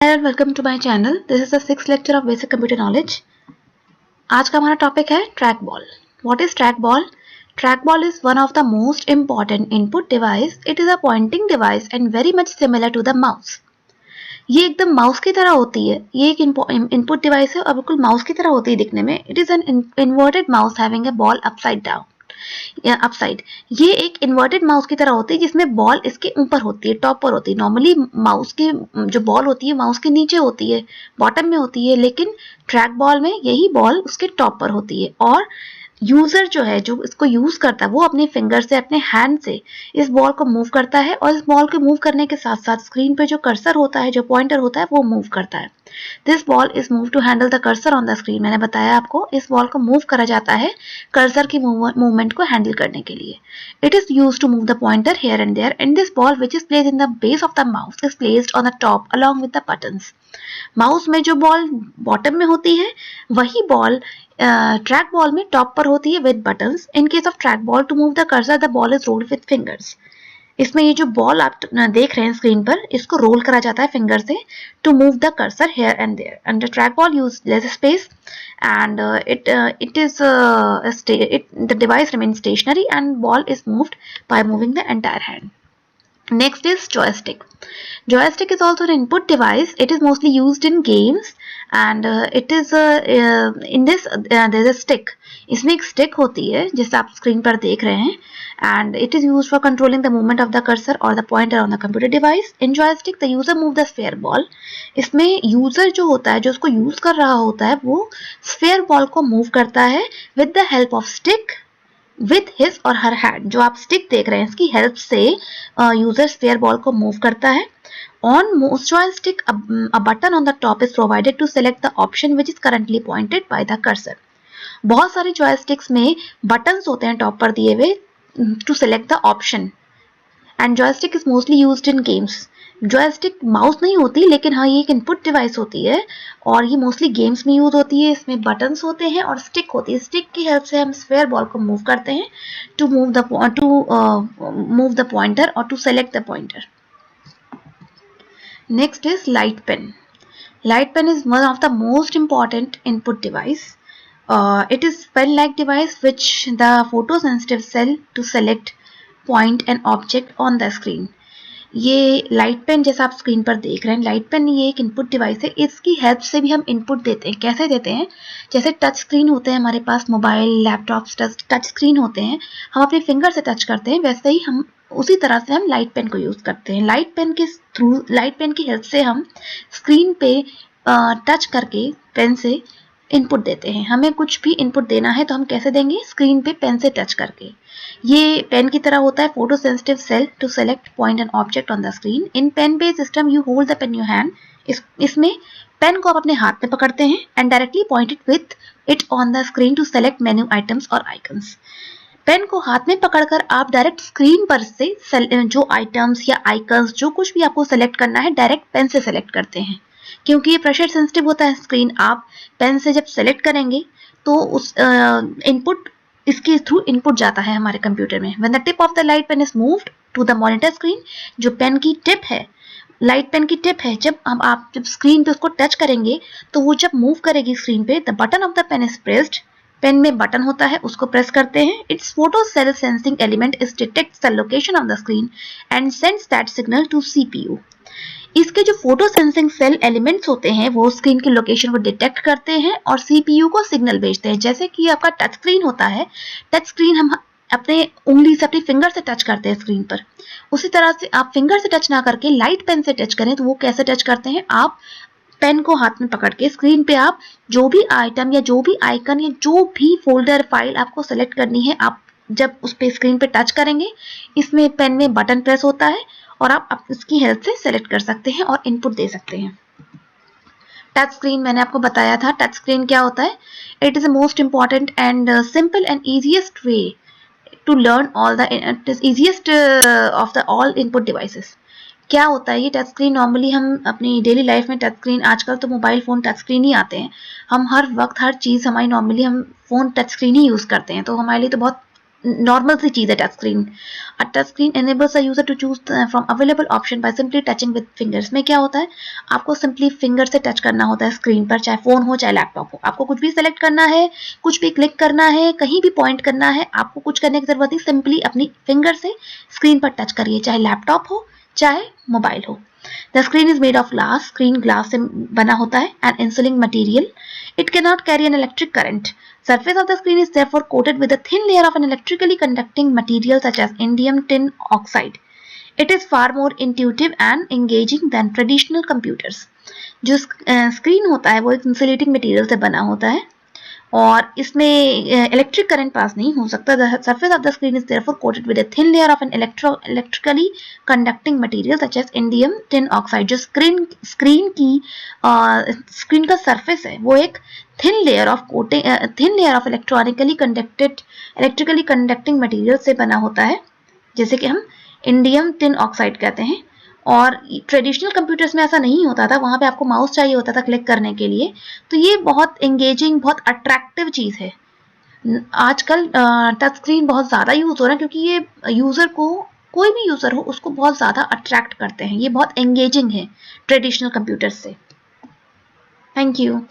Hello and welcome to my channel. This is the 6th lecture of basic computer knowledge. आज का हमारा topic है track ball. What is track ball? Track ball is one of the most important input device. It is a pointing device and very much similar to the mouse. ये एकदम mouse की तरह होती है. ये एक इनपुट डिवाइस है और बिल्कुल माउस की तरह होती है दिखने में. It is an inverted mouse having a ball upside down. Upside. ये एक इन्वर्टेड माउस की तरह होती है जिसमें बॉल इसके ऊपर होती है, टॉप पर होती है. नॉर्मली माउस की जो बॉल होती है माउस के नीचे होती है, बॉटम में होती है, लेकिन ट्रैक बॉल में यही बॉल उसके टॉप पर होती है. और यूजर जो है, जो इसको यूज करता है, वो अपने फिंगर से, अपने हैंड से इस बॉल को मूव करता है और इस बॉल को मूव करने के साथ साथ स्क्रीन पे जो कर्सर होता है, जो पॉइंटर होता है, वो मूव करता है. This ball is move to handle the cursor on the screen. मैंने बताया आपको, इस बॉल को मूव करा जाता है कर्सर की मूवमेंट को हैंडल करने के लिए. It is use to move the pointer here and there and this ball which is placed in the base of the mouse is placed on the top along with the buttons. Mouse में जो ball bottom में होती है वही ball track ball में top पर होती है with buttons. In case of track ball, to move the cursor the ball is rolled with fingers. इसमें ये जो बॉल आप देख रहे हैं स्क्रीन पर, इसको रोल करा जाता है फिंगर से to move the cursor here and there. And the track ball use less space and the device remains stationary and ball is moved by moving the entire hand. Next is joystick. Joystick is also an input device. It is mostly used in games and it is in this there is a stick. इसमें एक stick होती है जिसे आप screen पर देख रहे हैं and it is used for controlling the movement of the cursor or the pointer on the computer device. In joystick the user move the sphere ball. इसमें यूजर जो होता है, जो उसको यूज कर रहा होता है, वो स्फेयर बॉल को मूव करता है with the help of stick with his और हर हैंड. जो आप स्टिक देख रहे हैं, इसकी हेल्प से यूजर स्फेयर बॉल को मूव करता है. On most joystick, a button on the top is provided to select the option which is currently pointed by the cursor. बहुत सारे joysticks में buttons होते हैं टॉप पर दिए हुए to select the option. And joystick is mostly used in games. Joystick mouse नहीं होती, लेकिन हाँ ये एक इनपुट डिवाइस होती है और ये मोस्टली गेम्स में यूज होती है. इसमें बटन्स होते हैं और स्टिक होती है. स्टिक की हेल्प से हम स्फेयर बॉल को मूव करते हैं टू मूव द पॉइंटर और to select the pointer. Next is light pen. Light pen is one of the most important input device. It is pen-like device which the photosensitive cell to select point an object on the screen. ये light pen जैसा आप screen पर देख रहे हैं, light pen ये एक input device है. इसकी हेल्प से भी हम इनपुट देते हैं. कैसे देते हैं? जैसे टच स्क्रीन होते हैं हमारे पास, मोबाइल, लैपटॉप टच स्क्रीन होते हैं, हम अपने फिंगर से टच करते हैं, वैसे ही हम उसी तरह से हम लाइट पेन को यूज करते हैं. लाइट पेन के थ्रू, लाइट पेन की हेल्प से हम स्क्रीन पे टच करके पेन से इनपुट देते हैं. हमें कुछ भी इनपुट देना है तो हम कैसे देंगे? स्क्रीन पे पेन से टच करके. ये पेन की तरह होता है photo sensitive cell to select point and object on the screen. In pen based system you hold the pen in your hand. इसमें पेन को आप अपने हाथ में पकड़ते हैं and directly point it with it on the screen to select menu items और icons. Pen को हाथ में पकड़कर आप डायरेक्ट स्क्रीन पर से जो आइटम्स या आइकन्स, जो कुछ भी आपको सेलेक्ट करना है, डायरेक्ट पेन से सेलेक्ट करते हैं. क्योंकि ये प्रेशर सेंसिटिव होता है स्क्रीन, आप पेन से जब सेलेक्ट करेंगे तो उस इनपुट, इसके थ्रू इनपुट जाता है हमारे कंप्यूटर में. When the tip of the light pen is moved to the monitor screen, जो पेन की टिप है, लाइट पेन की टिप है, जब आप जब स्क्रीन पे उसको टच करेंगे तो वो जब मूव करेगी स्क्रीन पे, the button of the pen is pressed. Pen में बटन होता है, उसको प्रेस करते हैं. Its photo cell sensing element is detects the location of the screen and sends that signal to CPU. इसके जो फोटो सेंसिंग सेल एलिमेंट्स होते हैं वो स्क्रीन की लोकेशन को डिटेक्ट करते हैं और सीपीयू को सिग्नल भेजते हैं. जैसे कि आपका टच स्क्रीन होता है, टच स्क्रीन हम अपने उंगली से, अपनी फिंगर से टच करते हैं स्क्रीन पर. उसी तरह से आप फिंगर से टच ना करके लाइट पेन से टच करें तो वो कैसे टच करते हैं? आप पेन को हाथ में पकड़ के स्क्रीन पे आप जो भी आइटम या जो भी आइकन या जो भी फोल्डर, फाइल आपको सेलेक्ट करनी है, आप जब उस पे स्क्रीन पे टच करेंगे, इसमें पेन में बटन प्रेस होता है और आप इसकी हेल्प से सेलेक्ट कर सकते हैं और इनपुट दे सकते हैं. टच स्क्रीन मैंने आपको बताया था. टच स्क्रीन क्या होता है? It is the most important and simple and easiest way to learn all the easiest of the all input devices. क्या होता है ये टच स्क्रीन? नॉर्मली हम अपनी डेली लाइफ में टच स्क्रीन, आजकल तो मोबाइल फोन टच स्क्रीन ही आते हैं, हम हर वक्त हर चीज़ हमारी नॉर्मली हम फोन टच स्क्रीन ही यूज़ करते हैं, तो हमारे लिए तो बहुत नॉर्मल सी चीज है touch screen. A touch screen enables a user to choose from available option by simply touching with fingers. में क्या होता है, आपको सिंपली फिंगर से टच करना होता है स्क्रीन पर, चाहे फोन हो चाहे लैपटॉप हो. आपको कुछ भी सिलेक्ट करना है, कुछ भी क्लिक करना है, कहीं भी पॉइंट करना है, आपको कुछ करने की जरूरत नहीं, सिंपली अपनी फिंगर से स्क्रीन पर टच करिए, चाहे लैपटॉप हो चाहे मोबाइल हो. The screen is made of glass. Screen glass से बना होता है and insulating material. It cannot carry an electric current. Surface of the screen is therefore coated with a thin layer of an electrically conducting material such as indium tin oxide. It is far more intuitive and engaging than traditional computers. जो screen होता है वो एक insulating material से बना होता है और इसमें इलेक्ट्रिक करंट पास नहीं हो सकता. The surface of the screen is therefore coated with a thin layer of an electrically conducting material such as indium tin oxide. जो स्क्रीन का सरफेस है वो एक thin layer of electrically conducting material से बना होता है, जैसे कि हम इंडियम टिन ऑक्साइड कहते हैं. और ट्रेडिशनल कंप्यूटर्स में ऐसा नहीं होता था, वहां पे आपको माउस चाहिए होता था क्लिक करने के लिए. तो ये बहुत एंगेजिंग, बहुत अट्रैक्टिव चीज है. आजकल टच स्क्रीन बहुत ज़्यादा यूज हो रहा है क्योंकि ये यूज़र को, कोई भी यूज़र हो उसको बहुत ज़्यादा अट्रैक्ट करते हैं. ये बहुत एंगेजिंग है ट्रेडिशनल कंप्यूटर से. Thank you.